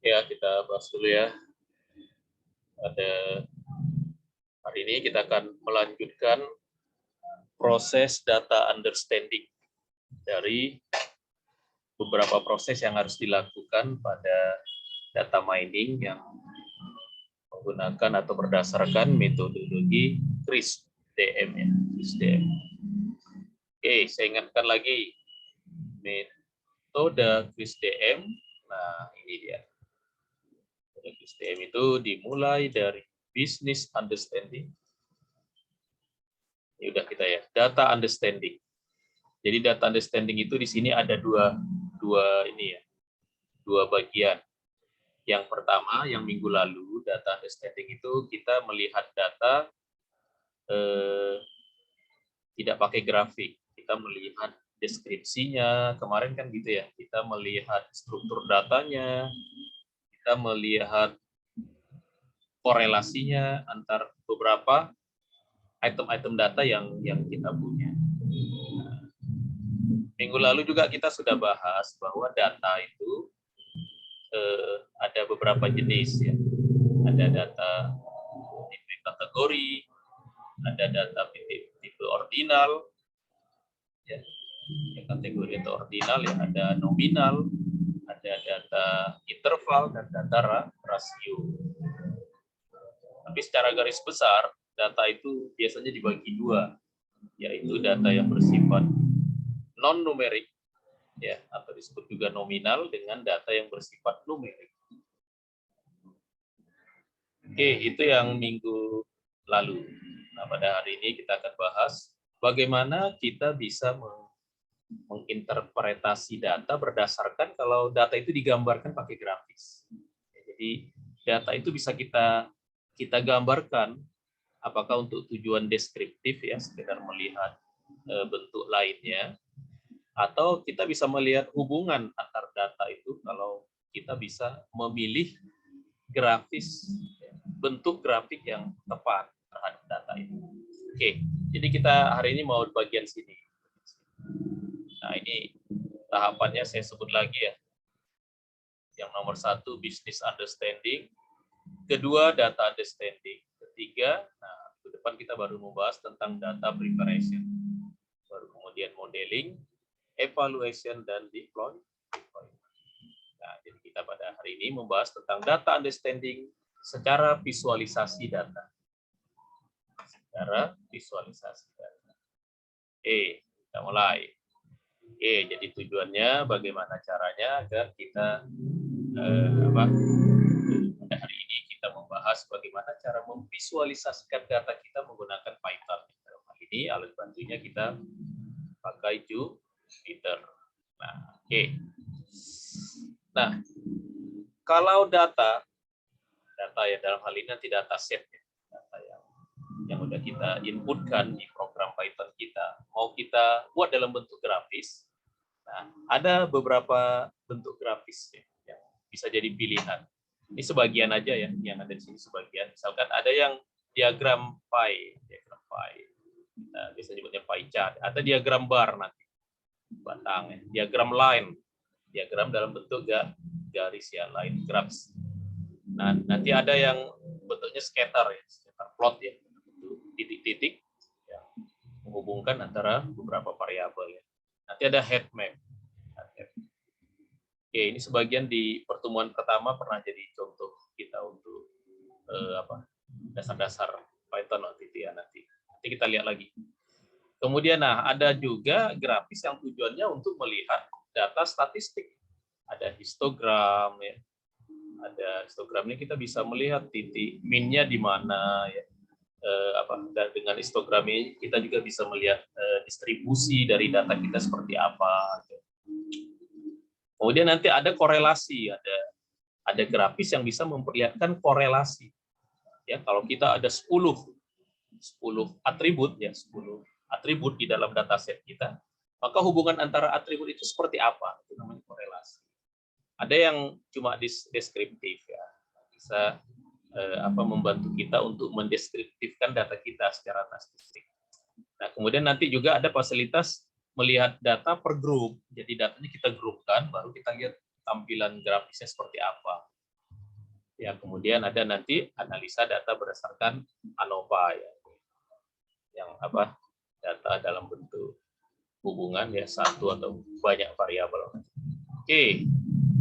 Ya, kita bahas dulu ya. Hari ini kita akan melanjutkan proses data understanding dari beberapa proses yang harus dilakukan pada data mining yang menggunakan atau berdasarkan metodologi CRISP-DM ya. CRISP-DM. Oke, saya ingatkan lagi metode CRISP-DM. Nah, ini dia. STM itu dimulai dari business understanding. Ini udah kita ya, data understanding. Jadi data understanding itu di sini ada dua bagian. Yang pertama, yang minggu lalu data understanding itu kita melihat data tidak pakai grafik. Kita melihat deskripsinya, kemarin kan gitu ya. Kita melihat struktur datanya, kita melihat korelasinya antar beberapa item-item data yang kita punya. Minggu lalu juga kita sudah bahas bahwa data itu ada beberapa jenis ya. Ada data tipe kategori, ada data tipe ordinal, ya. Kategori atau ordinal ya, ada nominal, ada data interval dan data rasio. Tapi secara garis besar data itu biasanya dibagi dua, yaitu data yang bersifat non-numerik, ya, atau disebut juga nominal, dengan data yang bersifat numerik. Oke, itu yang minggu lalu. Nah, pada hari ini kita akan bahas bagaimana kita bisa menginterpretasi data berdasarkan kalau data itu digambarkan pakai grafis. Jadi data itu bisa kita gambarkan apakah untuk tujuan deskriptif ya, sekedar melihat bentuk lainnya, atau kita bisa melihat hubungan antar data itu kalau kita bisa memilih grafis, bentuk grafik yang tepat terhadap data itu. Oke, jadi kita hari ini mau bagian sini. Nah, ini tahapannya saya sebut lagi ya. Yang nomor 1, business understanding. Kedua, data understanding. Ketiga, nah, ke depan kita baru membahas tentang data preparation. Baru kemudian modeling, evaluation, dan deploy. Nah, jadi kita pada hari ini membahas tentang data understanding secara visualisasi data. Secara visualisasi data. Kita mulai. Jadi tujuannya bagaimana caranya agar kita pada hari ini kita membahas bagaimana cara memvisualisasikan data kita menggunakan Python. Dalam hal ini alat bantunya kita pakai Jupyter. Nah, Nah, kalau data ya, dalam hal ini nanti data set ya, data yang udah kita inputkan di program Python kita, mau kita buat dalam bentuk grafis. Nah, ada beberapa bentuk grafis ya, yang bisa jadi pilihan. Ini sebagian aja ya, yang ada di sini sebagian. Misalkan ada yang diagram pie. Nah, biasa nyebutnya pie chart. Atau diagram bar nanti, batang ya. Diagram line, diagram dalam bentuk garis ya, line graphs. Nah, nanti ada yang bentuknya scatter ya, scatter plot ya, titik-titik ya, menghubungkan antara beberapa variabel ya. Nanti ada heat map. Ini sebagian di pertemuan pertama pernah jadi contoh kita untuk dasar-dasar Python nanti ya, nanti kita lihat lagi. Kemudian ada juga grafis yang tujuannya untuk melihat data statistik. Ada histogram ya. Ada histogram ini kita bisa melihat titik minnya di mana ya. Dan dengan histogram ini kita juga bisa melihat distribusi dari data kita seperti apa. Kemudian nanti ada korelasi, ada grafis yang bisa memperlihatkan korelasi. Ya, kalau kita ada 10 atribut ya, 10 atribut di dalam dataset kita, maka hubungan antara atribut itu seperti apa? Itu namanya korelasi. Ada yang cuma deskriptif ya, bisa membantu kita untuk mendeskriptifkan data kita secara statistik. Nah, kemudian nanti juga ada fasilitas melihat data per grup. Jadi datanya kita grupkan, baru kita lihat tampilan grafisnya seperti apa. Ya, kemudian ada nanti analisa data berdasarkan ANOVA ya. Yang apa? Data dalam bentuk hubungan ya, satu atau banyak variabel. Oke.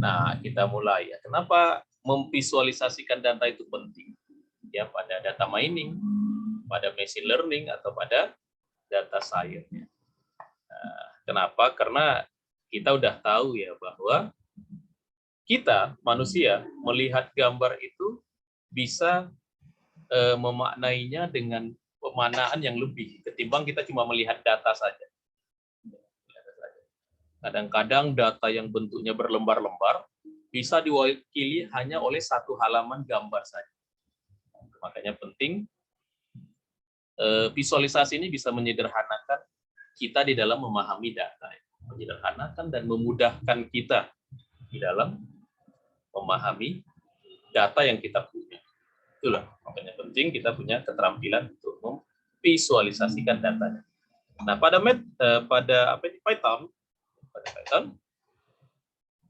Nah, kita mulai ya. Kenapa memvisualisasikan data itu penting? Ya, pada data mining, pada machine learning atau pada data science. Nah, kenapa? Karena kita udah tahu ya bahwa kita manusia melihat gambar itu bisa memaknainya dengan pemaknaan yang lebih ketimbang kita cuma melihat data saja. Kadang-kadang data yang bentuknya berlembar-lembar bisa diwakili hanya oleh satu halaman gambar saja. Makanya penting visualisasi ini bisa menyederhanakan kita di dalam memahami data, menyederhanakan dan memudahkan kita di dalam memahami data yang kita punya. Itulah makanya penting kita punya keterampilan untuk memvisualisasikan datanya. Nah, pada Python,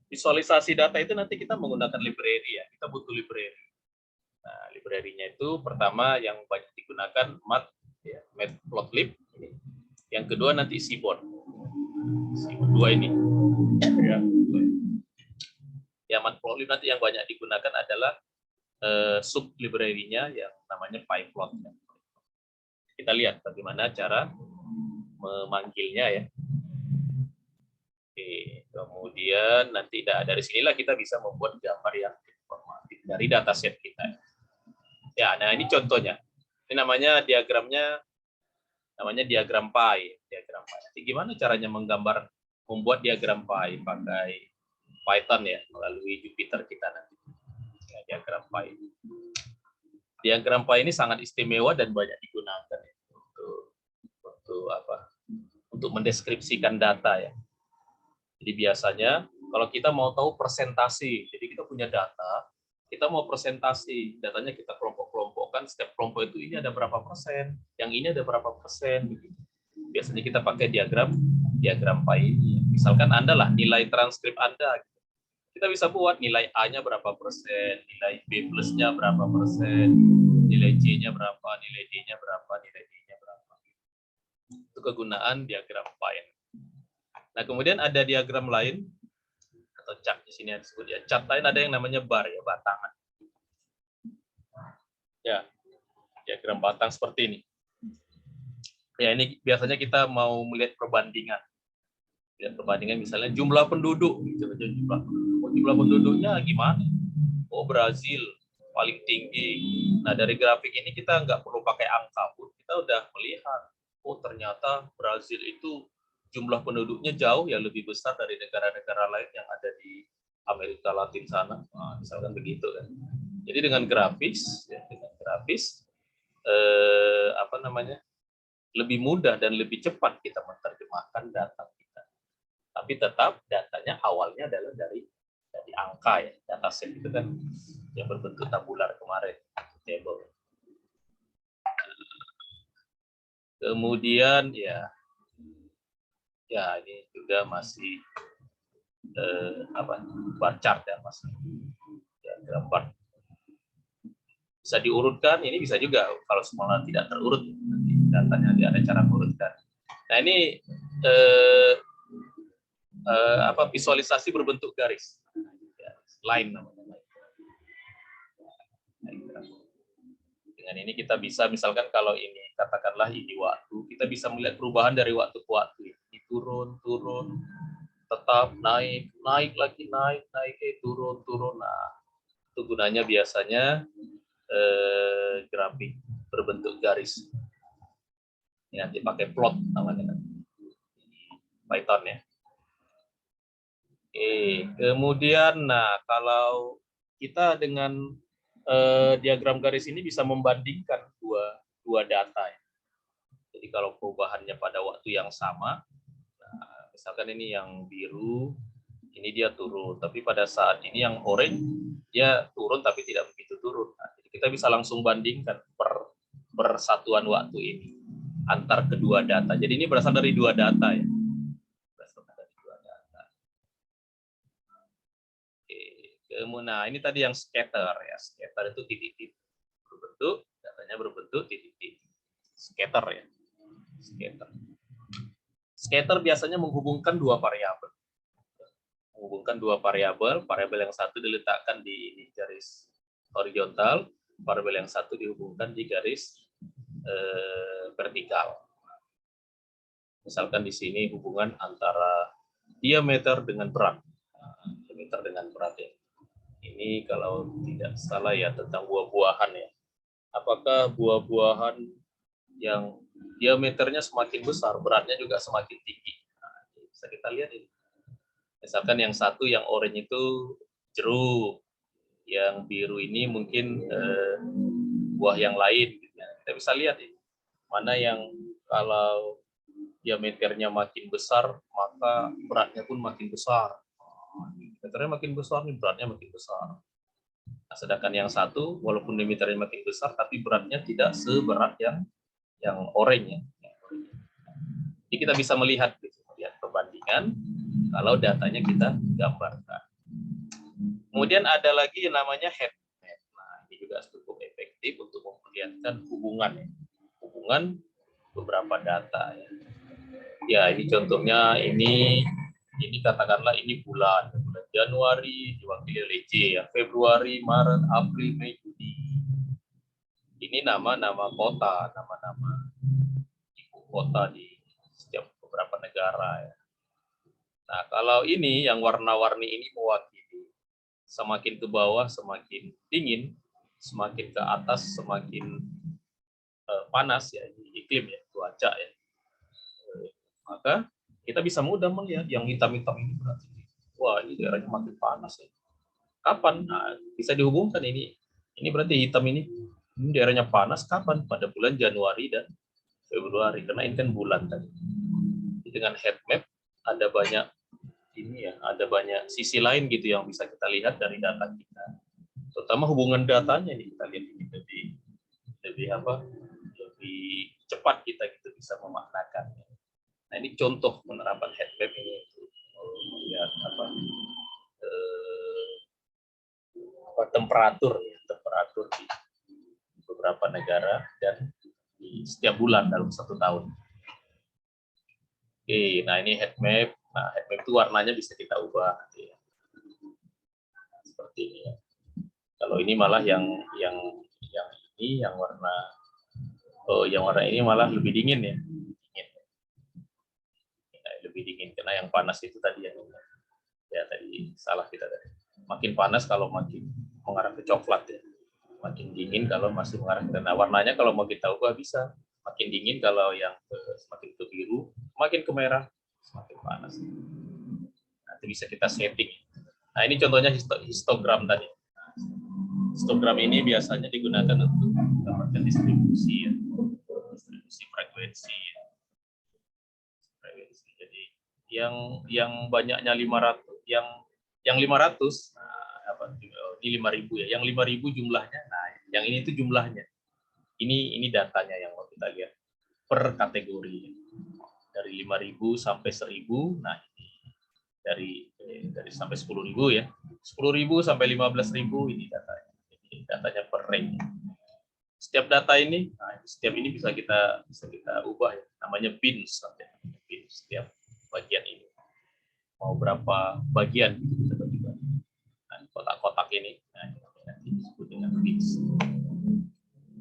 visualisasi data itu nanti kita menggunakan library ya. Kita butuh library. Nah, library-nya itu pertama yang banyak digunakan Matplotlib. Yang kedua nanti Seaborn. Dua ini. Ya, Matplotlib nanti yang banyak digunakan adalah sub library-nya yang namanya PyPlot. Kita lihat bagaimana cara memanggilnya ya. Oke, kemudian nanti dari sinilah kita bisa membuat gambar yang informatif dari dataset kita. Ya, nah ini contohnya. Ini namanya diagramnya, namanya diagram pie. Nanti gimana caranya membuat diagram pie pakai Python ya, melalui Jupyter kita nanti. Ya, diagram pie. Diagram pie ini sangat istimewa dan banyak digunakan ya, untuk mendeskripsikan data ya. Jadi biasanya kalau kita mau tahu persentase, jadi kita punya data, kita mau presentasi, datanya kita kelompok-kelompokkan, setiap kelompok itu ini ada berapa persen, yang ini ada berapa persen. Biasanya kita pakai diagram pie ini. Misalkan Anda lah, nilai transkrip Anda, kita bisa buat nilai A-nya berapa persen, nilai B plus-nya berapa persen, nilai C-nya berapa, nilai D-nya berapa, nilai D-nya berapa. Itu kegunaan diagram pie. Nah, kemudian ada diagram lain atau chart di sini disebut ya. Chart lain ada yang namanya bar ya, batangan. Ya, diagram batang seperti ini. Ya, ini biasanya kita mau melihat perbandingan. Lihat perbandingan misalnya jumlah penduduk, jumlah penduduknya gimana? Oh, Brazil paling tinggi. Nah, dari grafik ini kita nggak perlu pakai angka pun, kita udah melihat. Oh, ternyata Brazil itu jumlah penduduknya jauh ya lebih besar dari negara-negara lain yang ada di Amerika Latin sana, misalkan begitu kan. Jadi dengan grafis, lebih mudah dan lebih cepat kita menerjemahkan data kita. Tapi tetap datanya awalnya adalah dari angka ya, dataset itu kan yang berbentuk tabular kemarin, table. Kemudian ya ini juga masih bar chart ya, masih gambar bisa diurutkan, ini bisa juga kalau semua tidak terurut nanti datanya ada cara mengurutkan. Nah, ini visualisasi berbentuk garis, line namanya. Dengan ini kita bisa misalkan kalau ini katakanlah ini waktu, kita bisa melihat perubahan dari waktu ke waktu. Ini turun, tetap naik lagi, naik, turun. Nah, itu gunanya biasanya grafik berbentuk garis. Ini nanti pakai plot namanya Python ya. Kemudian kalau kita dengan diagram garis ini bisa membandingkan dua data ya. Jadi kalau perubahannya pada waktu yang sama, misalkan ini yang biru, ini dia turun, tapi pada saat ini yang orange dia turun tapi tidak begitu turun. Nah, jadi kita bisa langsung bandingkan persatuan waktu ini antar kedua data. Jadi ini berasal dari dua data ya. Kemudian, nah ini tadi yang scatter ya. Scatter itu titik-titik berbentuk, datanya berbentuk titik-titik. Scatter ya. Scatter. Scatter biasanya menghubungkan dua variabel. Menghubungkan dua variabel, variabel yang satu diletakkan di garis horizontal, variabel yang satu dihubungkan di garis vertikal. Misalkan di sini hubungan antara diameter dengan berat. Diameter dengan berat ya. Ini kalau tidak salah ya tentang buah-buahan ya. Apakah buah-buahan yang diameternya semakin besar, beratnya juga semakin tinggi? Nah, bisa kita lihat ini. Misalkan yang satu, yang oranye itu jeruk, yang biru ini mungkin buah yang lain. Gitu ya. Kita bisa lihat ini. Mana yang kalau diameternya makin besar, maka beratnya pun makin besar. Diameternya makin besar, nih beratnya makin besar. Nah, sedangkan yang satu, walaupun diameternya makin besar, tapi beratnya tidak seberat yang oranye. Jadi kita bisa melihat perbandingan kalau datanya kita gambarkan. Kemudian ada lagi yang namanya heat map. Nah, ini juga cukup efektif untuk memperlihatkan hubungan beberapa data. Ya, ini contohnya ini katakanlah ini bulan Januari diwakili oleh J ya, Februari, Maret, April, Mei, Juni. Ini nama-nama kota, nama-nama ibu kota di setiap beberapa negara ya. Nah, kalau ini yang warna-warni ini mewakili semakin ke bawah semakin dingin, semakin ke atas semakin panas ya, iklim ya, cuaca ya. Maka kita bisa mudah melihat yang hitam-hitam ini berarti wah ini daerahnya makin panas ya. Kapan? Nah, bisa dihubungkan ini berarti hitam ini daerahnya panas kapan? Pada bulan Januari dan Februari karena ini kan bulan tadi. Dengan heat map ada banyak ini ya, ada banyak sisi lain gitu yang bisa kita lihat dari data kita. Terutama hubungan datanya ini kita lihat ini lebih cepat kita gitu bisa memaknakan. Nah ini contoh penerapan heat map ini untuk melihat temperatur di beberapa negara dan di setiap bulan dalam satu tahun. Oke, nah ini heat map. Nah heat map itu warnanya bisa kita ubah nanti ya. Nah, seperti ini ya. Kalau ini malah yang warna ini malah lebih dingin ya. Lebih dingin karena yang panas itu tadi tadi salah kita tadi. Makin panas kalau makin mengarah ke coklat ya. Makin dingin kalau masih mengarah ke warnanya kalau mau kita ubah bisa. Makin dingin kalau yang semakin ke biru, makin ke merah, semakin panas. Nanti bisa kita setting. Nah ini contohnya histogram tadi. Histogram ini biasanya digunakan untuk mendapatkan distribusi frekuensi. Jadi yang banyaknya 500, yang 500, nah, ini 5.000 ya. Yang 5.000 jumlahnya. Nah, yang ini itu jumlahnya. Ini datanya yang mau kita lihat per kategori. Dari 5.000 sampai 1.000. Nah, ini dari sampai 10.000 ya. 10.000 sampai 15.000 ini datanya. Jadi datanya per range. Setiap data ini, setiap ini bisa kita ubah ya. Namanya bins, setiap bagian ini. Mau berapa bagian kita bagi-bagi. Nah, kotak-kotak ini, nanti disebut dengan bins.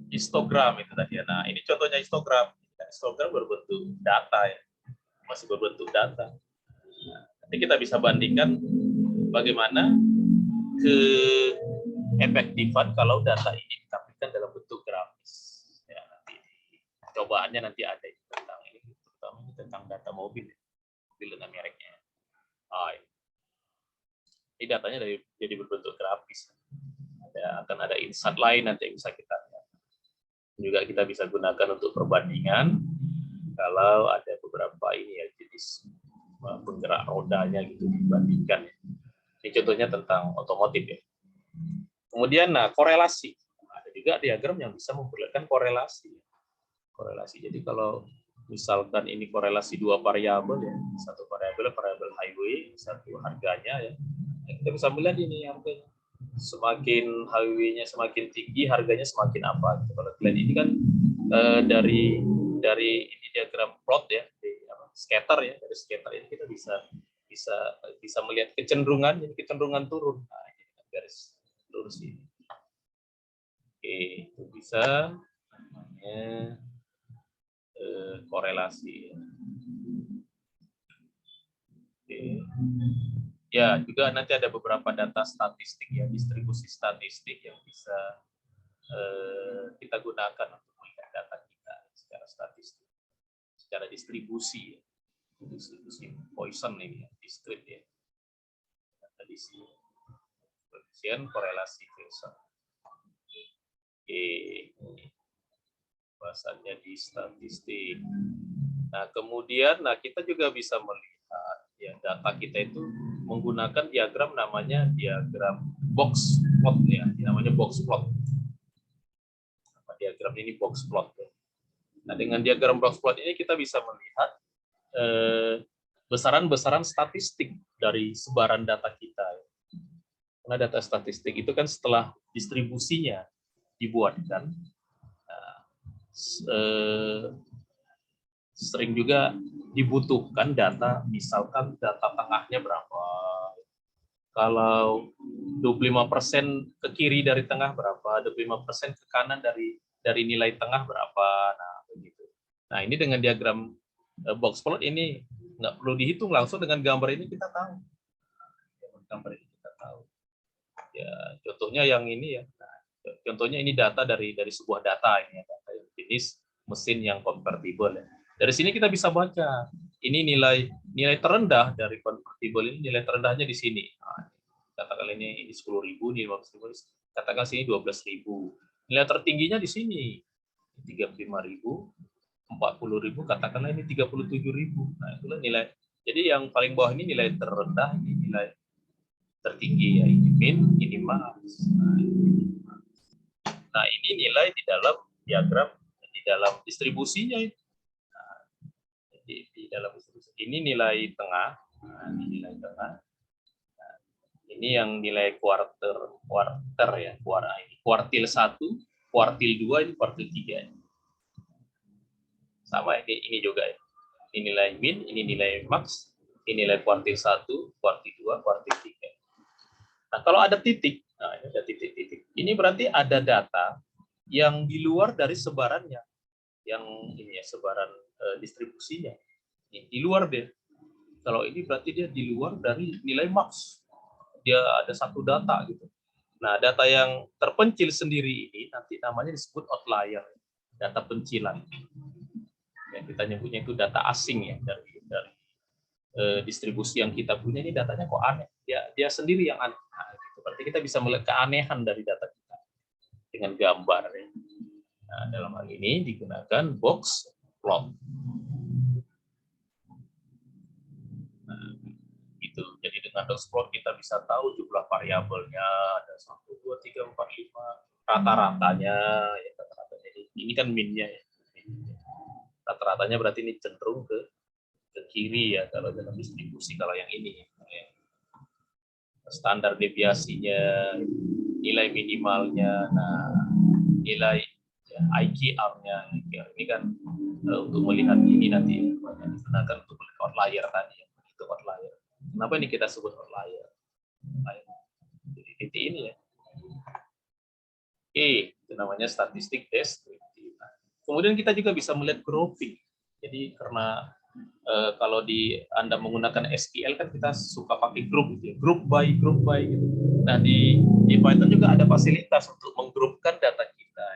Histogram itu tadi. Nah, ini contohnya histogram. Histogram berbentuk data ya. Masih berbentuk data. Nah, nanti kita bisa bandingkan bagaimana keefektifan kalau data ini ditampilkan dalam bentuk grafis. Ya, nanti cobaannya nanti ada tentang ini, terutama tentang data mobil dengan mereknya. Ini datanya jadi berbentuk grafis. Akan ada insight lain nanti yang bisa kita lihat. Juga kita bisa gunakan untuk perbandingan kalau ada beberapa ini ya jenis penggerak rodanya gitu dibandingkan. Ini contohnya tentang otomotif ya. Kemudian korelasi. Ada juga diagram yang bisa memperlihatkan korelasi. Jadi kalau misalkan ini korelasi dua variabel ya, satu variabel highway, satu harganya ya. Kita bisa melihat ini harganya. semakin HWW-nya semakin tinggi, harganya semakin apa. Kalau kalian ini kan dari ini diagram plot ya, scatter ya, dari scatter ini kita bisa bisa bisa melihat kecenderungan, jadi kecenderungan turun. Nah, ini garis lurus ini. Oke, itu bisa namanya korelasi. Oke. Ya, juga nanti ada beberapa data statistik ya, distribusi statistik yang bisa kita gunakan untuk melihat data kita secara statistik, secara distribusi, distribusi Poisson ini ya, diskrit ya. Tadi sih koefisien korelasi Poisson. Oke, bahasanya di statistik. Nah, kemudian kita juga bisa melihat ya data kita itu menggunakan diagram namanya diagram box plot ya, namanya box plot. Diagram ini box plot. Nah, dengan diagram box plot ini kita bisa melihat besaran-besaran statistik dari sebaran data kita. Karena data statistik itu kan setelah distribusinya dibuatkan, sering juga dibutuhkan data, misalkan data tengahnya berapa. Kalau 25% ke kiri dari tengah berapa, 25% ke kanan dari nilai tengah berapa. Nah, begitu. Nah, ini dengan diagram box plot ini nggak perlu dihitung, langsung dengan gambar ini kita tahu. Gambar ini kita tahu. Ya, contohnya yang ini ya. Nah, contohnya ini data dari sebuah data ini ya, data yang jenis mesin yang convertible ya. Dari sini kita bisa baca ini nilai terendah dari convertible ini, nilai terendahnya di sini. Nah, katakan ini 10.000, ini 15.000, katakan sini 12.000. Nilai tertingginya di sini 35.000, 40.000, katakanlah ini 37.000. Nah, itulah nilai. Jadi yang paling bawah ini nilai terendah, ini nilai tertinggi ya, ini min, ini max. Nah, ini nilai di dalam diagram, di dalam distribusinya itu. Nah, di dalam distribusi ini nilai tengah. Nah, ini nilai tengah. Nah, ini yang nilai kuarter ya, kuartil 1, kuartil 2, ini kuartil 3. Sama ini juga ya. Ini nilai min, ini nilai max, ini nilai kuartil 1, kuartil 2, kuartil 3. Nah, kalau ada titik, nah ini ada titik-titik. Ini berarti ada data yang di luar dari sebarannya, yang ini ya sebaran distribusinya. Ini di luar deh. Kalau ini berarti dia di luar dari nilai max. Dia ada satu data gitu. Nah, data yang terpencil sendiri ini nanti namanya disebut outlier, data pencilan. Yang kita nyebutnya itu data asing ya, dari distribusi yang kita punya ini datanya kok aneh. Dia sendiri yang aneh. Nah, gitu. Berarti kita bisa melihat keanehan dari data kita dengan gambar. Ya. Nah, dalam hal ini digunakan box plot. Nah, gitu. Jadi dengan box plot kita bisa tahu jumlah variabelnya ada 1, 2, 3, 4, 5, rata-ratanya. Ya, rata-ratanya. Ini kan minnya ya. Rata-ratanya berarti ini cenderung ke kiri ya kalau dalam distribusi. Kalau yang ini standar deviasinya, nilai minimalnya, nah nilai ya, IKR-nya, ini kan untuk melihat ini nanti digunakan untuk melihat outlier tadi, itu outlier. Kenapa ini kita sebut outlier? Jadi titik ini ya. Oke, itu namanya statistik deskriptif. Kemudian kita juga bisa melihat grouping. Jadi karena kalau Anda menggunakan SQL kan kita suka pakai group gitu ya, group by gitu. Nah di Python juga ada fasilitas untuk menggrupkan data kita.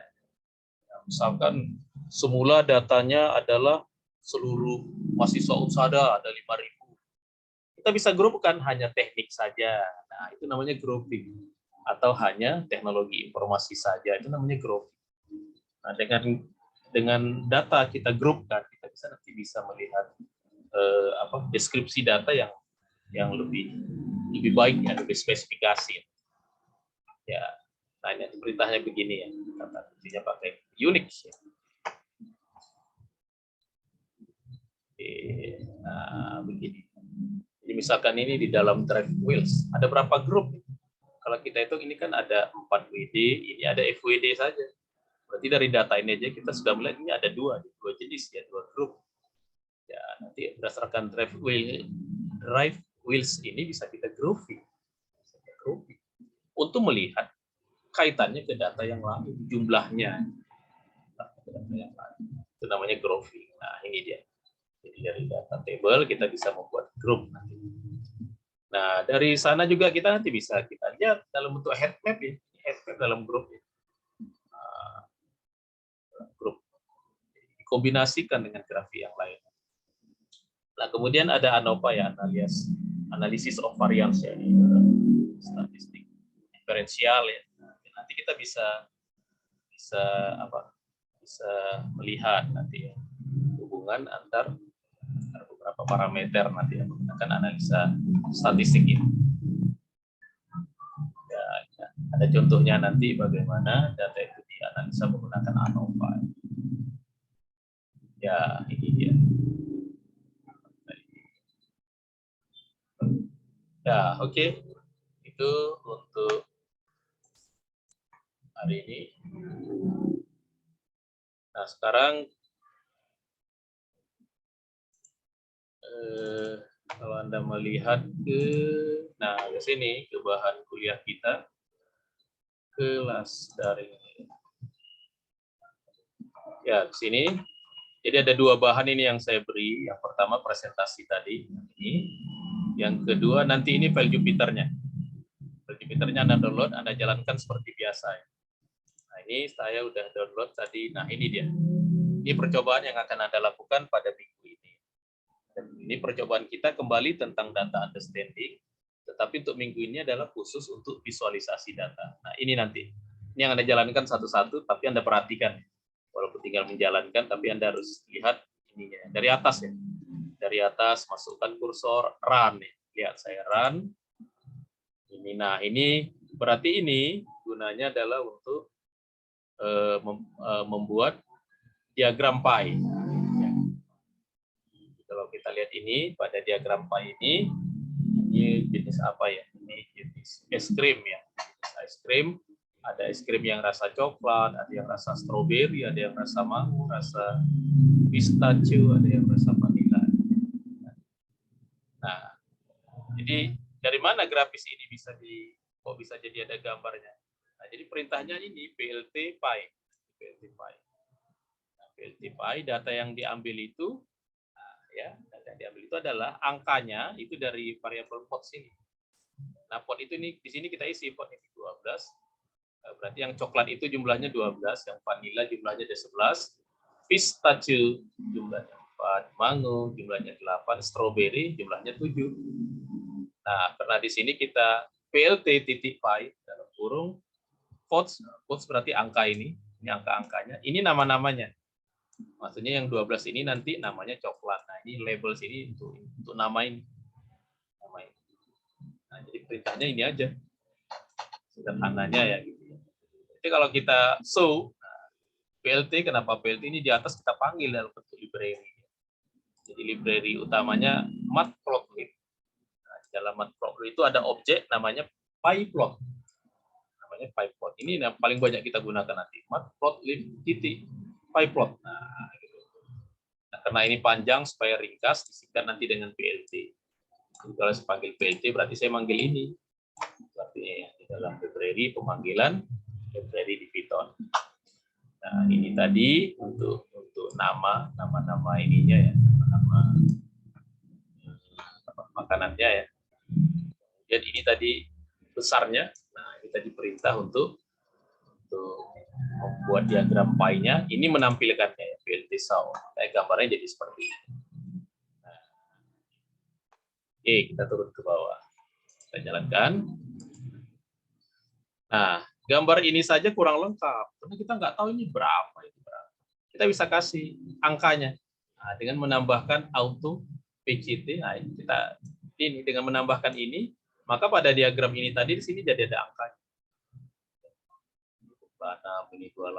Nah, misalkan semula datanya adalah seluruh mahasiswa Unsada ada 5.000. Kita bisa grupkan hanya teknik saja. Nah, itu namanya grouping. Atau hanya teknologi informasi saja, itu namanya grouping. Nah, dengan data kita grupkan, kita nanti bisa melihat deskripsi data yang lebih baik ya, lebih spesifikasi ya. Nah, ini beritanya begini ya, kata kuncinya pakai Unix ya. Oke, nah begini. Jadi misalkan ini di dalam drive wheels ada berapa grup? kalau kita hitung ini kan ada 4 WD, ini ada FWD saja. Berarti dari data ini aja kita sudah melihat ini ada dua jenis ya, dua grup. Ya, nanti berdasarkan drive wheels ini bisa kita grouping. Untuk melihat kaitannya ke data yang lain, jumlahnya. Itu namanya grouping. Nah, ini dia. Jadi dari data table kita bisa membuat grup nanti. Nah, dari sana juga kita nanti bisa kita lihat dalam bentuk heat map ya, heat map dalam grup ya. Grup dikombinasikan dengan grafik yang lain. Nah, kemudian ada ANOVA ya, analisis of variance ya, statistik diferensial ya. Nanti kita bisa melihat nanti ya, hubungan antar beberapa parameter nanti ya, menggunakan analisa statistik ini. Ya, ada contohnya nanti bagaimana data itu dianalisa menggunakan ANOVA. Ya, ini dia. Ya, oke. Itu untuk hari ini. Nah, sekarang kalau Anda melihat ke sini, ke bahan kuliah kita, kelas daring. Ya, ke sini. Jadi ada dua bahan ini yang saya beri. Yang pertama presentasi tadi, ini. Yang kedua nanti ini file Jupyternya. File Jupyternya Anda download, Anda jalankan seperti biasa. Nah, ini saya udah download tadi. Nah, ini dia. Ini percobaan yang akan Anda lakukan pada minggu ini. Dan ini percobaan kita kembali tentang data understanding, tetapi untuk minggu ini adalah khusus untuk visualisasi data. Nah, ini nanti. Ini yang Anda jalankan satu-satu, tapi Anda perhatikan. Walaupun tinggal menjalankan, tapi Anda harus lihat ininya. Dari atas ya. Dari atas, masukkan kursor, run. Ya. Lihat saya run. Ini, nah ini berarti ini gunanya adalah untuk membuat diagram pie. Kalau kita lihat ini, pada diagram pie ini jenis apa ya? Ini jenis es krim ya. Jenis es krim. Ada es krim yang rasa coklat, ada yang rasa stroberi, ada yang rasa mango, rasa pistachio, ada yang rasa vanila. Nah, jadi dari mana grafis ini kok bisa jadi ada gambarnya? Nah, jadi perintahnya ini PLT pie. PLT pie. Nah, PLT pie data yang diambil itu data yang diambil itu adalah angkanya itu dari variabel pot sini. Nah, pot itu di sini kita isi pot ini 12. Berarti yang coklat itu jumlahnya 12, yang vanila jumlahnya ada 11, pistachio jumlahnya 4, mango jumlahnya 8, stroberi jumlahnya 7. Nah, karena di sini kita PLT titik pie dalam kurung pots berarti angka ini angka-angkanya, ini nama-namanya. Maksudnya yang 12 ini nanti namanya coklat. Nah, ini label sini untuk nama ini. Nah, jadi perintahnya ini aja. Sederhananya ya gitu. Jadi kalau kita show PLT, kenapa PLT ini di atas kita panggil dalam bentuk library. Jadi library utamanya matplotlib. Nah, dalam matplotlib itu ada objek namanya pyplot. Namanya pyplot. Ini yang paling banyak kita gunakan nanti. Matplotlib titik pyplot. Nah, gitu. Nah, karena ini panjang supaya ringkas disingkat nanti dengan PLT. Jadi kalau saya panggil PLT berarti saya manggil ini. Berarti di dalam library pemanggilan library di Python. Nah, ini tadi untuk nama ininya ya, nama makanannya ya. Kemudian ini tadi besarnya. Nah, ini tadi perintah untuk membuat diagram pie-nya. Ini menampilkannya ya, PLT show. Kayak gambarnya jadi seperti ini. Nah, oke, kita turun ke bawah. Kita jalankan. Nah, gambar ini saja kurang lengkap karena kita nggak tahu ini berapa. Kita bisa kasih angkanya dengan menambahkan auto PCT. Nah, kita ini dengan menambahkan ini, maka pada diagram ini tadi di sini jadi ada angkanya. 26, ini 28,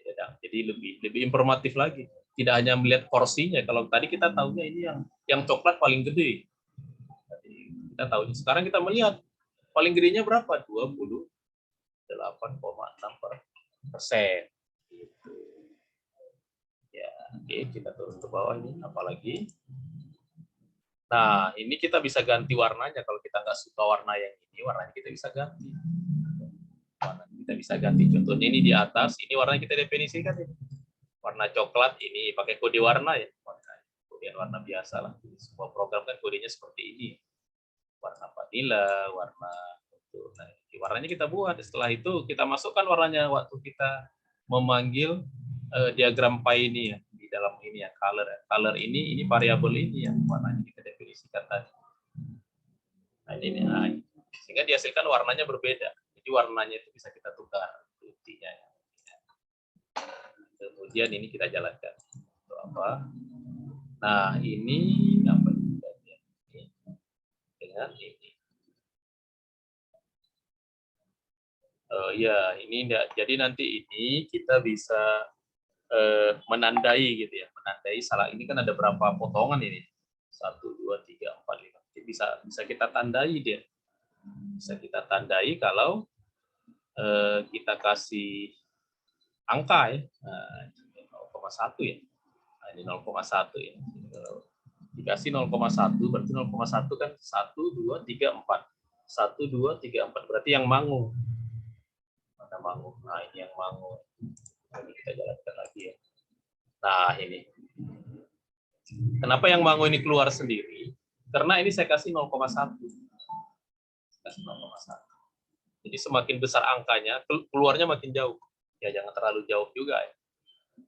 16. Jadi lebih informatif lagi. Tidak hanya melihat porsinya. Kalau tadi kita tahunya ini yang coklat paling gede. Jadi kita tahu. Sekarang kita melihat paling gedenya berapa? 28,6%. Gitu. Ya, oke, kita turun ke bawah ini. Apalagi? Nah, ini kita bisa ganti warnanya. Kalau kita nggak suka warna yang ini, warnanya kita bisa ganti. Warna kita bisa ganti. Contohnya ini di atas, ini warna kita definisikan ini. Warna coklat ini pakai kode warna ya. Kemudian warna biasa lah. Semua program kan kodenya seperti ini. Warna vanilla, warna itu. Nah, warnanya kita buat. Setelah itu kita masukkan warnanya waktu kita memanggil diagram pie ini ya, di dalam ini ya, color ini variabel ini ya, warnanya kita definisikan tadi. Nah, ini sehingga dihasilkan warnanya berbeda. Jadi warnanya itu bisa kita tukar intinya. Kemudian ini kita jalankan. Untuk apa? Nah, ini apa ini dengan ini. Ya, ini enggak. Jadi nanti ini kita bisa menandai gitu ya, menandai salah ini kan ada berapa potongan ini, 1, 2, 3, 4, 5. Jadi bisa kita tandai dia, bisa kita tandai kalau kita kasih angka ya, 0,1 ya, nah, ini 0,1 ya, kalau dikasih 0,1 berarti 0,1 kan 1, 2, 3, 4, 1, 2, 3, 4 berarti yang mangu, mana mangu, nah ini yang mangu. Ini kita jalankan lagi ya. Nah ini. Kenapa yang mangu ini keluar sendiri? Karena ini saya kasih 0,1. Kasih 0,1. Jadi semakin besar angkanya, keluarnya makin jauh. Ya jangan terlalu jauh juga ya.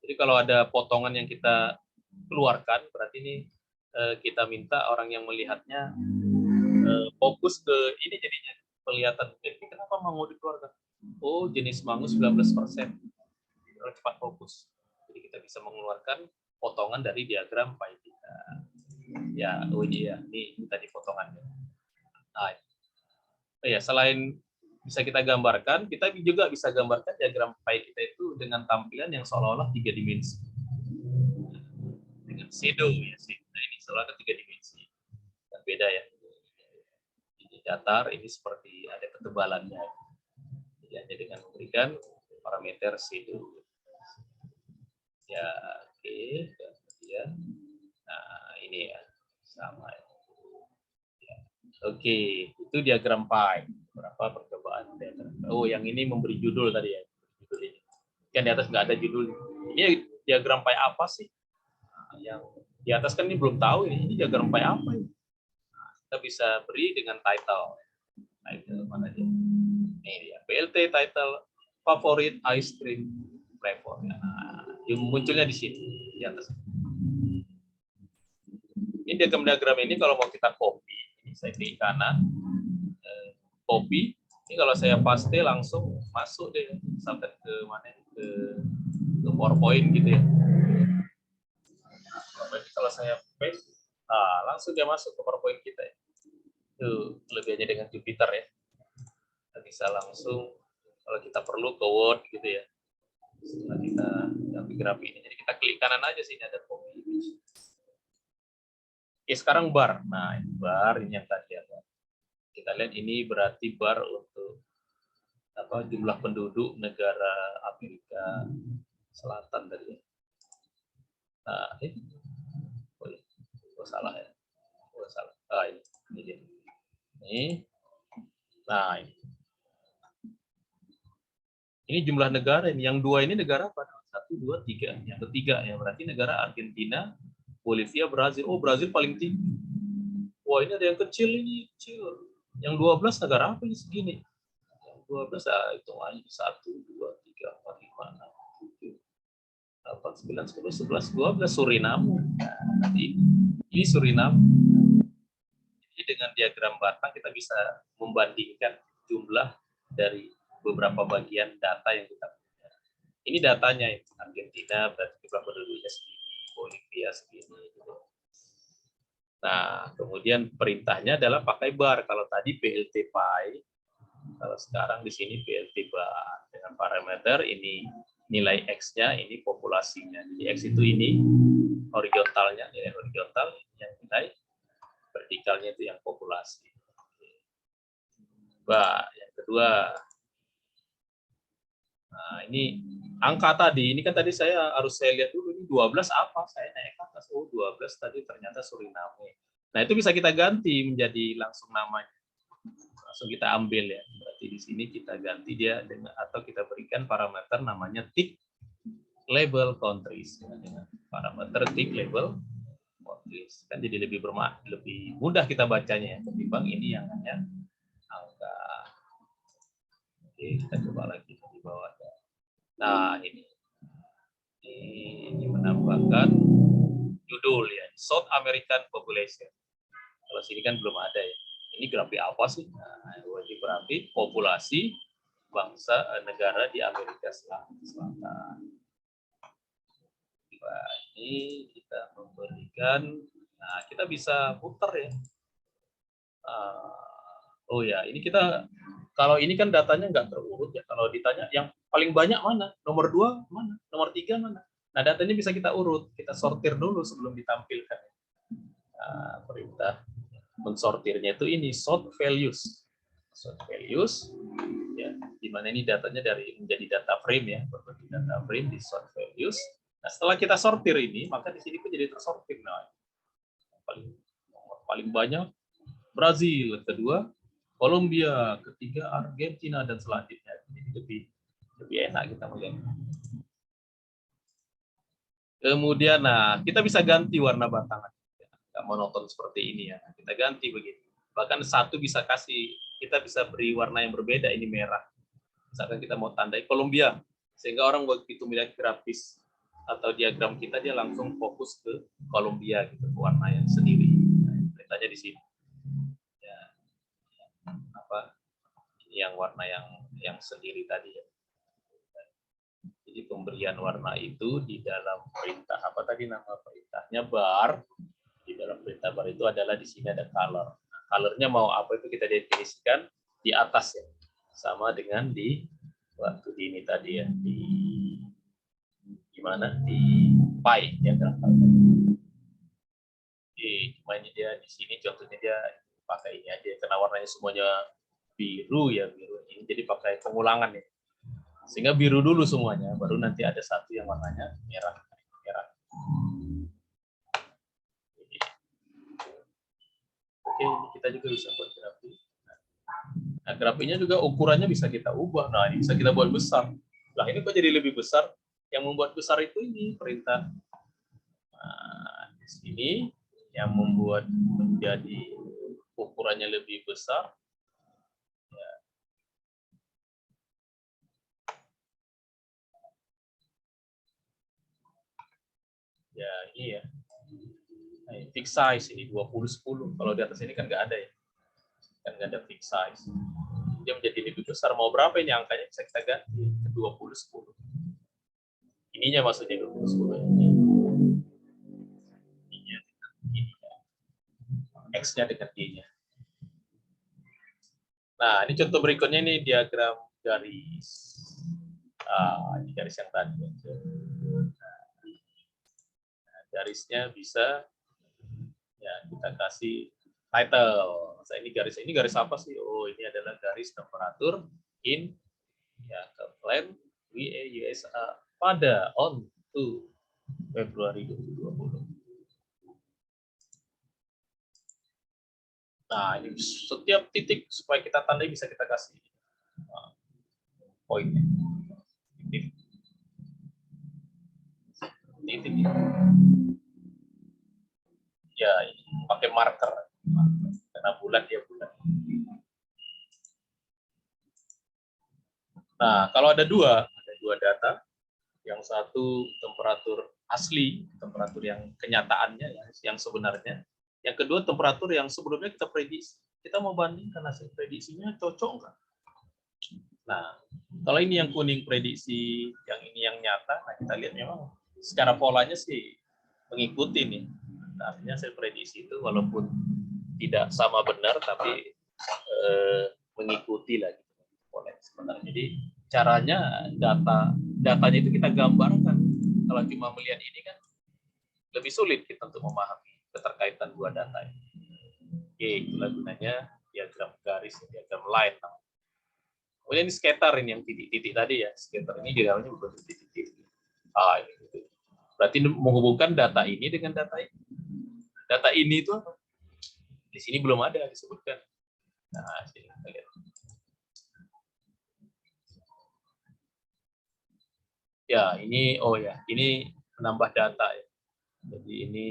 Jadi kalau ada potongan yang kita keluarkan, berarti ini kita minta orang yang melihatnya fokus ke ini jadinya. Kelihatan, ini kenapa mangu dikeluarkan? Oh, jenis mangu 19%. Cepat fokus. Jadi kita bisa mengeluarkan potongan dari diagram pie kita. Ya, oh iya, ini tadi potongannya. Nah, ya selain bisa kita gambarkan, kita juga bisa gambarkan diagram pie kita itu dengan tampilan yang seolah-olah 3 dimensi. Dengan shadow ya, nah ini seolah-olah 3 dimensi. Dan beda ya. Ini datar, ini seperti ada ketebalannya. Jadi hanya dengan memberikan parameter shadow. Ya, oke. Kemudian, nah ini ya, sama ya. Oke, itu diagram pie. Berapa percobaan diagram? Oh, yang ini memberi judul tadi ya. Judul ini. Kan di atas nggak ada judul. Ini diagram pie apa sih? Nah, yang di atas kan ini belum tahu ini diagram pie apa ini. Nah, kita bisa beri dengan title. Title mana dia? Ini dia. BLT title favorit ice cream flavor. Nah, yang munculnya di sini di atas. Ini diagram ini kalau mau kita copy, ini saya klik kanan, copy. Ini kalau saya paste langsung masuk deh sampai ke mana ke PowerPoint gitu ya. Nah, kalau saya paste, langsung dia masuk ke PowerPoint kita ya. Itu kelebihannya dengan Jupyter ya. Kita bisa langsung kalau kita perlu ke Word gitu ya. Setelah kita grafi ini, jadi kita klik kanan aja sih, ini ada copy image. Oke, sekarang bar. Nah, ini bar ini yang tadi ada. Kita lihat ini berarti bar untuk apa jumlah penduduk negara Amerika Selatan tadi. Nah, oh salah ya. Oh salah. Ini dia. Ini. Nah, ini. Ini jumlah negara ini. Yang dua ini negara apa? 1, 2, 3. Yang ketiga ya berarti negara Argentina, Bolivia, Brazil. Oh, Brazil paling tinggi. Wah, ini ada yang kecil ini, kecil. Yang 12 negara apa ini segini? Yang 12 itu aja 1, 2, 3, 4, 5, 6, 7, 8, 9, 10, 11, 12 Suriname. Nah, ini Suriname. Jadi dengan diagram batang kita bisa membandingkan jumlah dari beberapa bagian data yang kita punya. Ini datanya Argentina berarti jumlah penduduknya segini, Bolivia segini. Gitu. Nah, kemudian perintahnya adalah pakai bar. Kalau tadi BLT pie, kalau sekarang di sini BLT bar dengan parameter ini nilai X-nya, ini populasinya. Jadi X itu ini horizontalnya, nilai horizontal, yang nilai vertikalnya itu yang populasi. Coba yang kedua. Nah, ini angka tadi, ini kan tadi saya lihat dulu ini 12 apa? Saya naik ke atas. Oh, 12 tadi ternyata Suriname. Nah, itu bisa kita ganti menjadi langsung namanya. Langsung kita ambil ya. Berarti di sini kita ganti dia dengan atau kita berikan parameter namanya tick label countries ya, dengan parameter tick label countries. Kan jadi lebih mudah kita bacanya ya ketimbang ini yang hanya angka. Oke, kita coba lagi di bawah. Nah, ini menambahkan judul ya, South American Population. Kalau sini kan belum ada ya. Ini grafik apa sih? Nah, ini grafik populasi bangsa negara di Amerika Selatan. Nah, ini kita memberikan, nah kita bisa putar ya. Oh ya, ini kita kalau ini kan datanya nggak terurut ya. Kalau ditanya yang paling banyak mana, nomor 2 mana, nomor 3 mana. Nah, datanya bisa kita urut, kita sortir dulu sebelum ditampilkan. Nah, perintah mensortirnya itu ini sort values. Sort values, ya, di mana ini datanya dari menjadi data frame ya, berbentuk data frame di sort values. Nah, setelah kita sortir ini, maka di sini pun jadi tersortir. Nah, paling banyak Brazil, kedua Kolombia, ketiga Argentina, dan selanjutnya. Jadi lebih enak kita melihat. Kemudian, nah kita bisa ganti warna batangan. Nggak monoton seperti ini ya. Kita ganti begini. Bahkan satu kita bisa beri warna yang berbeda. Ini merah. Misalkan kita mau tandai Kolombia, sehingga orang begitu melihat grafis atau diagram kita, dia langsung fokus ke Kolombia gitu, warna yang sendiri. Nah, perintahnya di sini. Yang warna yang sendiri tadi ya. Jadi pemberian warna itu di dalam perintah apa tadi nama perintahnya bar. Di dalam perintah bar itu adalah di sini ada color. Nah, colornya mau apa itu kita definisikan di atas ya. Sama dengan di waktu di ini tadi ya, di gimana di pie ya kan. Cuma ini dia di sini contohnya dia pakai ini aja karena warnanya semuanya biru ya, biru ini jadi pakai pengulangan ya, sehingga biru dulu semuanya, baru nanti ada satu yang warnanya merah. Oke, kita juga bisa buat grafik. Nah, grafiknya juga ukurannya bisa kita ubah. Nah, ini bisa kita buat besar. Nah, ini kok jadi lebih besar? Yang membuat besar itu ini perintah. Nah, di sini yang membuat menjadi ukurannya lebih besar. Ya, ini ya. Nah, fix size ini 20/10. Kalau di atas ini kan nggak ada ya. Kan nggak ada fix size. Dia menjadi lebih besar. Mau berapa ini angkanya bisa kita ganti ke 20/10. Ininya maksudnya 20/10. Ininya X-nya dengan Y-nya. Nah, ini contoh berikutnya ini diagram garis. Ini garis yang tadi. Nah, garisnya bisa ya kita kasih title. Nah, ini garis apa sih? Oh, ini adalah garis temperatur in ya ke plan WA USA pada on to Februari 2020. Nah, ini setiap titik supaya kita tandai bisa kita kasih poinnya. Titik. Ya, ini pakai marker. Karena bulan dia bulan. Nah, kalau ada dua data. Yang satu temperatur asli, temperatur yang kenyataannya, yang sebenarnya. Yang kedua temperatur yang sebelumnya kita prediksi. Kita mau bandingkan hasil prediksinya cocok nggak? Nah, kalau ini yang kuning prediksi, yang ini yang nyata, nah kita lihat memang secara polanya sih mengikuti nih. Nah, artinya hasil prediksi itu walaupun tidak sama benar, tapi mengikuti lagi pola sebenarnya. Jadi caranya datanya itu kita gambarkan. Kalau cuma melihat ini kan lebih sulit kita untuk memahami keterkaitan dua data ini. Oke, itulah gunanya diagram garis, diagram line. Kemudian ini scatter, ini yang titik-titik tadi ya. Scatter ini diagramnya berbentuk titik-titik. Ini. Berarti menghubungkan data ini dengan data ini. Data ini itu apa? Di sini belum ada disebutkan. Nah, sini kita lihat. Ya, ini ini menambah data ya. Jadi ini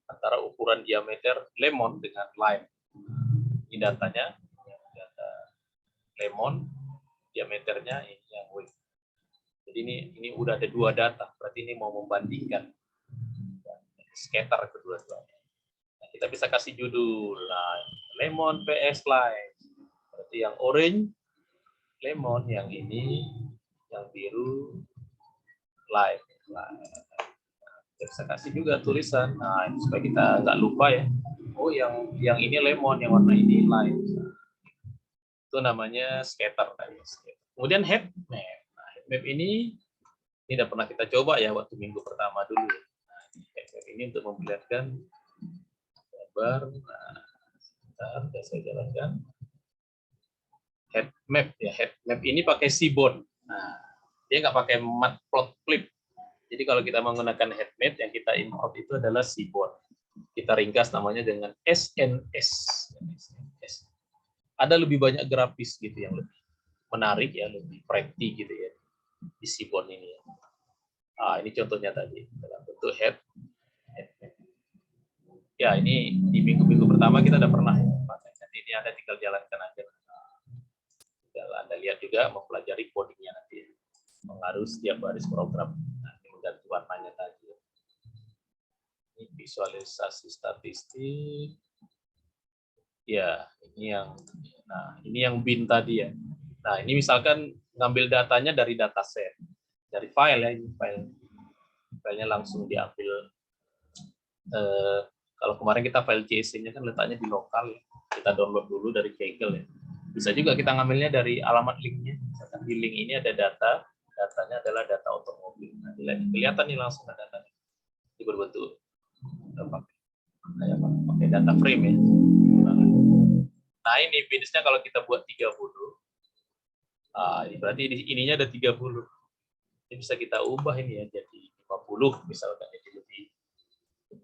antara ukuran diameter lemon dengan line. Ini datanya, data lemon, diameternya ini yang width. Jadi ini udah ada 2 data, berarti ini mau membandingkan scatter kedua-duanya. Nah, kita bisa kasih judul lemon PS line. Berarti yang orange lemon, yang ini yang biru line. Kita bisa kasih juga tulisan. Nah, supaya kita nggak lupa ya. Oh, yang ini lemon, yang warna ini line. Itu namanya scatter. Kemudian heat map. Nah, heat map ini udah pernah kita coba ya waktu minggu pertama dulu. Nah, heat map ini untuk memperlihatkan gambar. Nah, sebentar, saya jalankan. Heat map ya. Heat map ini pakai Seaborn. Nah, dia nggak pakai matplotlib. Jadi kalau kita menggunakan heat map, yang kita import itu adalah Seaborn. Kita ringkas namanya dengan SNS. Ada lebih banyak grafis gitu yang lebih menarik ya, lebih pretty gitu ya di Seaborn ini ya. Ini contohnya tadi dalam bentuk heat map. Ya, ini di minggu-minggu pertama kita udah pernah ya pakai. Jadi ini Anda tinggal jalankan aja. Tinggal Anda lihat juga mempelajari codingnya nanti. Mengaruh setiap baris program. Nah, ini mengganti warnanya tadi. Ini visualisasi statistik. Ya, ini yang bin tadi ya. Nah, ini misalkan ngambil datanya dari dataset, dari file ya, ini filenya langsung diambil. Kalau kemarin kita file JSON-nya kan letaknya di lokal ya. Kita download dulu dari Kaggle ya. Bisa juga kita ngambilnya dari alamat linknya. Misalkan di link ini ada datanya adalah data otomobil. Nah, kelihatan nih langsung ada datanya. Ini berbentuk kayak pakai data frame ya. Nah, ini binisnya kalau kita buat 30. Ini berarti ininya ada 30. Ini bisa kita ubah ini ya jadi 50 misalkan, jadi lebih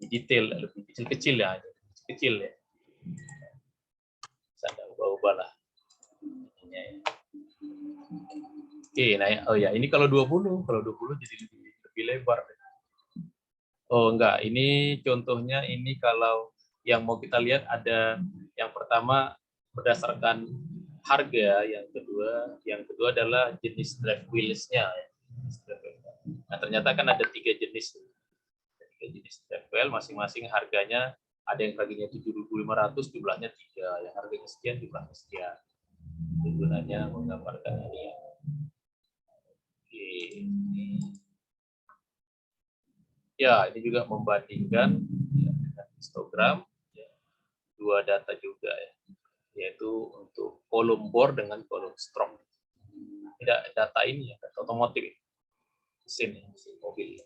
detail, lebih kecil-kecil ya. Kecil ya. Bisa Anda ubah-ubah lah. Ininya ya. Oke, nah ini kalau 20 jadi lebih lebar. Oh enggak, ini contohnya ini kalau yang mau kita lihat ada yang pertama berdasarkan harga, yang kedua adalah jenis drive wheels-nya. Nah, ternyata kan ada 3 jenis. 3 jenis drive wheel, masing-masing harganya ada yang harganya 7.500, jumlahnya 3, yang harganya sekian, jumlahnya sekian. Tujuannya menggambarkan ini ya. Oke. Ya, ini juga membandingkan ya, dengan histogram, ya, 2 data juga ya, yaitu untuk kolom bore dengan kolom stroke. Tidak data ini ya, data otomotif, mesin mobil.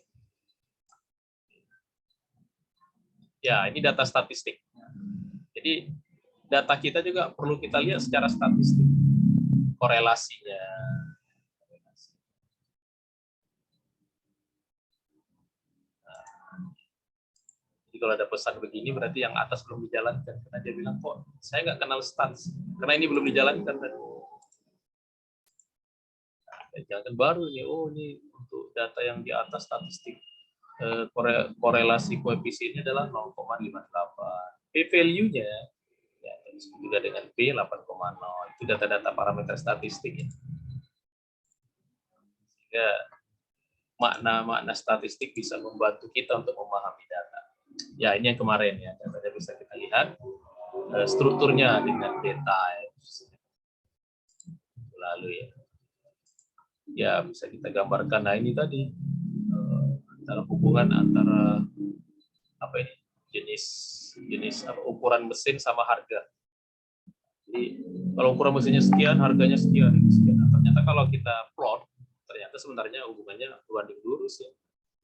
Ya, ini data statistik. Jadi data kita juga perlu kita lihat secara statistik, korelasinya. Jadi kalau ada pesan begini berarti yang atas belum dijalankan, karena dia bilang kok saya nggak kenal stats, karena ini belum dijalankan tadi. Jangan baru nih, ini untuk data yang di atas statistik korelasi koefisiennya adalah 0,58. P-value-nya ya, juga dengan P 8,0. Itu data-data parameter statistik ya. Sehingga makna-makna statistik bisa membantu kita untuk memahami data. Ya, ini yang kemarin ya, datanya bisa kita lihat strukturnya dengan detail. Lalu ya bisa kita gambarkan. Nah, ini tadi antara hubungan antara jenis ukuran mesin sama harga. Jadi kalau ukuran mesinnya sekian, harganya sekian. Nah, ternyata kalau kita plot, ternyata sebenarnya hubungannya berbanding lurus ya.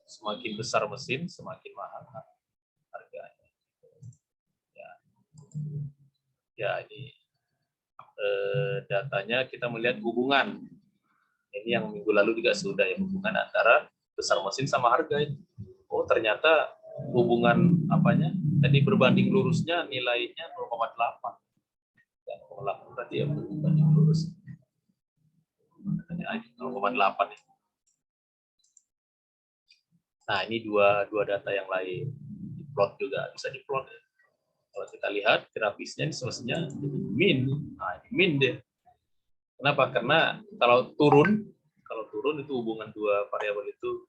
Semakin besar mesin, semakin mahal harganya. Ya. Ya, ini datanya kita melihat hubungan. Ini yang minggu lalu juga sudah ya, hubungan antara besar mesin sama harga ini. Oh, ternyata hubungan apanya? Tadi berbanding lurusnya nilainya 0,8. 0,8 berarti ya berbanding lurus. 0,8 ya. Nah, ini dua data yang lain. Diplot juga bisa diplot ya. Kalau kita lihat grafisnya ini semestinya min. Nah, ini min deh. Kenapa? Karena kalau turun itu hubungan dua variabel itu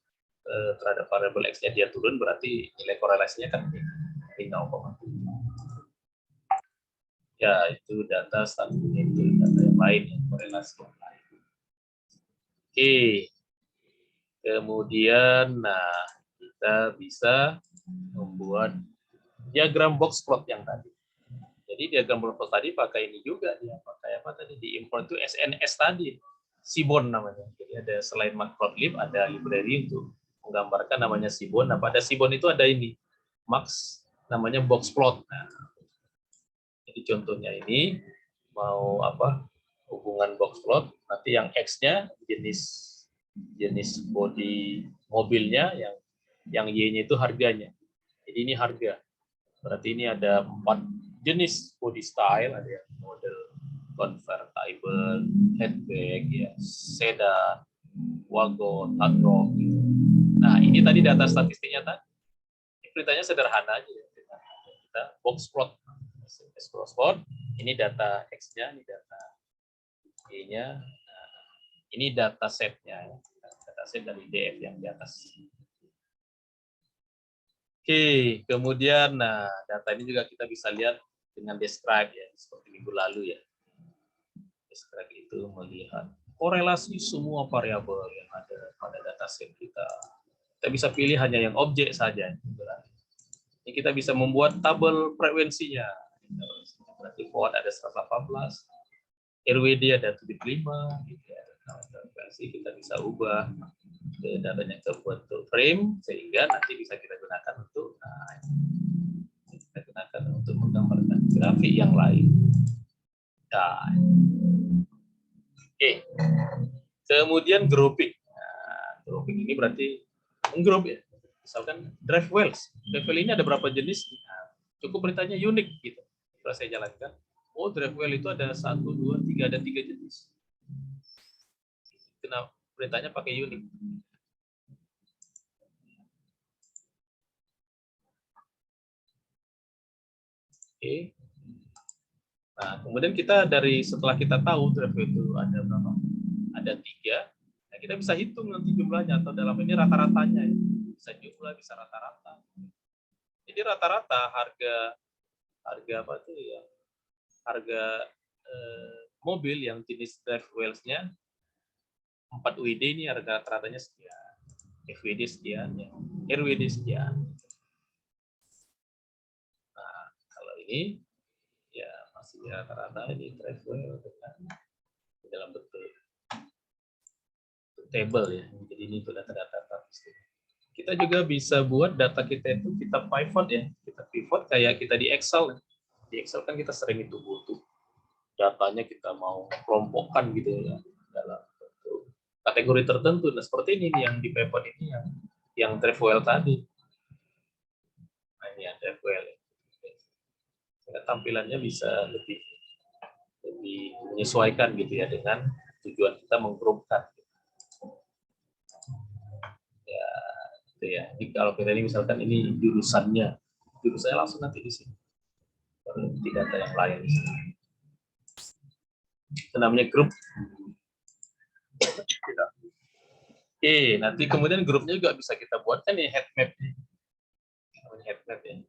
terhadap variabel X-nya dia turun, berarti nilai korelasinya kan 0,7. Ya, itu data statistik, itu data yang lain, korelasi yang lain. Oke. Kemudian, nah, kita bisa membuat diagram box plot yang tadi. Jadi diagram box plot tadi pakai ini juga, dia pakai apa tadi, di import itu SNS tadi, Seaborn namanya. Jadi ada selain matplotlib ada library untuk menggambarkan namanya Seaborn. Nah, pada Seaborn itu ada ini Max namanya box plot. Nah, jadi contohnya ini mau apa, hubungan box plot, nanti yang X-nya jenis bodi mobilnya, yang Y-nya itu harganya. Jadi ini harga. Berarti ini ada 4 jenis body style, ada yang model convertible, hatchback, ya, sedan, wagon, hard rock. Gitu. Nah, ini tadi data statistiknya tadi. Ini beritanya sederhana aja. Kita box plot. Box plot. Ini data X-nya, ini data Y-nya. Nah, ini data set-nya. Data set dari DF yang di atas. Oke, kemudian nah data ini juga kita bisa lihat dengan describe ya, seperti minggu lalu ya. Describe itu melihat korelasi semua variabel yang ada pada dataset kita. Kita bisa pilih hanya yang objek saja. Ini kita bisa membuat tabel frekuensinya. Berarti forward ada 118, RWD ada 75, gitu ya. Frekuensi kita bisa ubah ke datanya ke bentuk frame, sehingga nanti bisa kita gunakan untuk menggambarkan grafik yang lain. Nah, oke. Kemudian grouping. Nah, grouping ini berarti menggroup ya. Misalkan drive wheels. Drive wheel ini ada berapa jenis? Nah, cukup beritanya unik gitu. Setelah saya jalankan, oh drive wheel itu ada 1, 2, 3, ada 3 jenis. Kenapa beritanya pakai unik? Oke. Nah, kemudian kita setelah kita tahu drive wheel itu ada berapa? Ada 3. Nah, kita bisa hitung nanti jumlahnya, atau dalam ini rata-ratanya ya. Bisa jumlah, bisa rata-rata. Jadi rata-rata harga apa tuh ya? Harga mobil yang jenis drive wheels-nya 4 WD ini harga rata-ratanya sekian. FWD sekian, ya. RWD sekian. Nah, kalau ini ya masih rata-rata ini drive wheel dengan dalam bentuk table ya. Jadi ini itu data-data statistik. Kita juga bisa buat data kita itu kita pivot ya. Kita pivot kayak kita di Excel. Di Excel kan kita sering itu butuh datanya, kita mau kelompokkan gitu ya dalam bentuk kategori tertentu. Nah, seperti ini yang di pivot ini yang drive wheel tadi. Nah, ini yang drive wheel. Tampilannya bisa lebih menyesuaikan gitu ya dengan tujuan kita menggrupkan. Ya, gitu ya. Jadi kalau kita ini misalkan ini jurusannya langsung nanti di sini. Di data yang lain. Itu namanya grup. Oke, nanti kemudian grupnya juga bisa kita buatkan ya head map. Head map ya.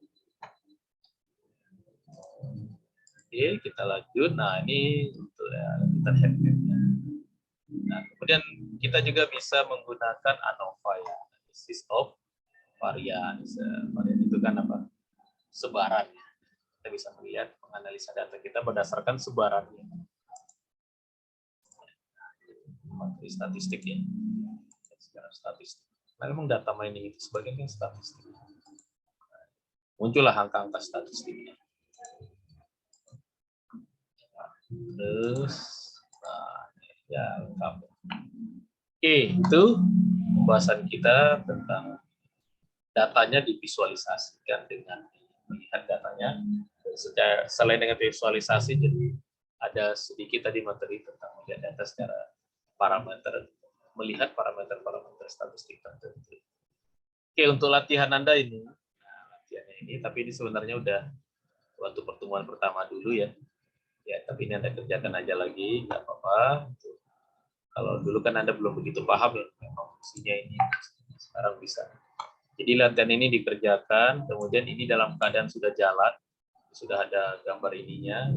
Oke, kita lanjut. Nah, ini untuk ya, kita head map-nya. Nah, kemudian kita juga bisa menggunakan ANOVA ya, analysis of variance. Varian itu kan apa? Sebaran. Kita bisa melihat menganalisa data kita berdasarkan sebarannya. Materi statistik ya. Sekarang statistik. Nah, memang data mining itu sebagian kan statistik. Muncullah angka-angka statistiknya. Terus, nah, ya lengkap. Oke, itu pembahasan kita tentang datanya divisualisasikan dengan melihat datanya. Selain dengan visualisasi, jadi ada sedikit tadi materi tentang melihat data secara parameter, melihat parameter-parameter statistik tertentu. Oke, untuk latihan Anda ini, nah, latihannya ini, tapi ini sebenarnya udah waktu pertemuan pertama dulu ya. Ya, tapi ini Anda kerjakan aja lagi, nggak apa-apa. Kalau dulu kan Anda belum begitu paham ya, fungsinya ini. Sekarang bisa. Jadi latihan ini dikerjakan, kemudian ini dalam keadaan sudah jalan, sudah ada gambar ininya.